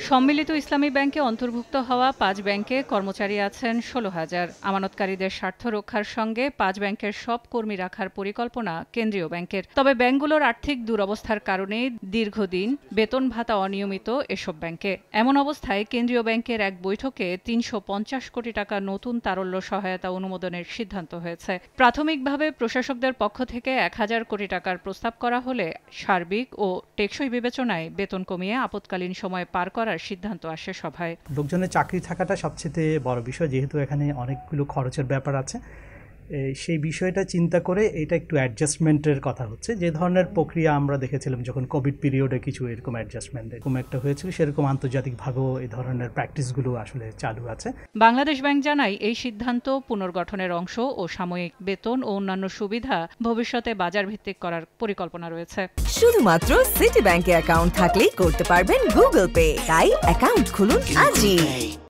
সম্মিলিত ইসলামী ব্যাংকে অন্তর্ভুক্ত হওয়া ৫ ব্যাংকে কর্মচারী আছেন ১৬,০০০। আমানতকারীদের স্বার্থ রক্ষার সঙ্গে ৫ ব্যাংকের সব কর্মী রাখার পরিকল্পনা কেন্দ্রীয় ব্যাংকের। তবে ব্যাংকগুলোর আর্থিক দুরবস্থার কারণে দীর্ঘদিন বেতন ভাতা অনিয়মিত এসব ব্যাংকে। এমন অবস্থায় কেন্দ্রীয় ব্যাংকের এক বৈঠকে ৩৫০ কোটি টাকা নতুন তারল্য সহায়তা অনুমোদনের সিদ্ধান্ত হয়েছে। প্রাথমিকভাবে প্রশাসকদের পক্ষ থেকে ১,০০০ কোটি টাকার প্রস্তাব করা হলে সার্বিক ও টেকসই বিবেচনায় বেতন কমিয়ে আপৎকালীন সময় পার করার সিদ্ধান্ত আসে সভায়। লোকজনের চাকরি থাকাটা সবচেয়ে বড় বিষয়, যেহেতু এখানে অনেকগুলো খরচের ব্যাপার আছে। সেই বিষয়টা চিন্তা করে এটা একটু অ্যাডজাস্টমেন্টের কথা হচ্ছে। যে ধরনের প্রক্রিয়া আমরা দেখেছিলাম যখন কোভিড পিরিয়ডে কিছু এরকম অ্যাডজাস্টমেন্ট এরকম একটা হয়েছিল, সেরকম আন্তর্জাতিকভাবেও এই ধরনের প্র্যাকটিসগুলো আসলে চালু আছে। বাংলাদেশ ব্যাংক জানায় এই সিদ্ধান্ত পুনর্গঠনের অংশ ও সাময়িক বেতন ও অন্যান্য সুবিধা ভবিষ্যতে বাজার ভিত্তিক করার পরিকল্পনা রয়েছে। শুধুমাত্র সিটি ব্যাংকে অ্যাকাউন্ট থাকলেই করতে পারবেন গুগল পে। তাই অ্যাকাউন্ট খুলুন আজই।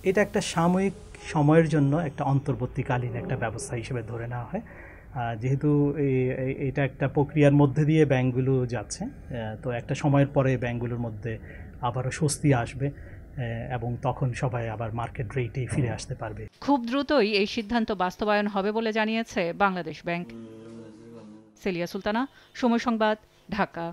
এটা একটা সাময়িক সময়ের জন্য একটা অন্তর্বর্তীকালীন একটা ব্যবস্থা হিসেবে ধরে নেওয়া হয়, যেহেতু এটা একটা প্রক্রিয়ার মধ্যে দিয়ে ব্যাংকগুলো যাচ্ছে। তো একটা সময়ের পরে ব্যাংকগুলোর মধ্যে আবারও স্বস্তি আসবে এবং তখন সবাই আবার মার্কেট রেটেই ফিরে আসতে পারবে। খুব দ্রুতই এই সিদ্ধান্ত বাস্তবায়ন হবে বলে জানিয়েছে বাংলাদেশ ব্যাংক। সেলিয়া সুলতানা, সময় সংবাদ, ঢাকা।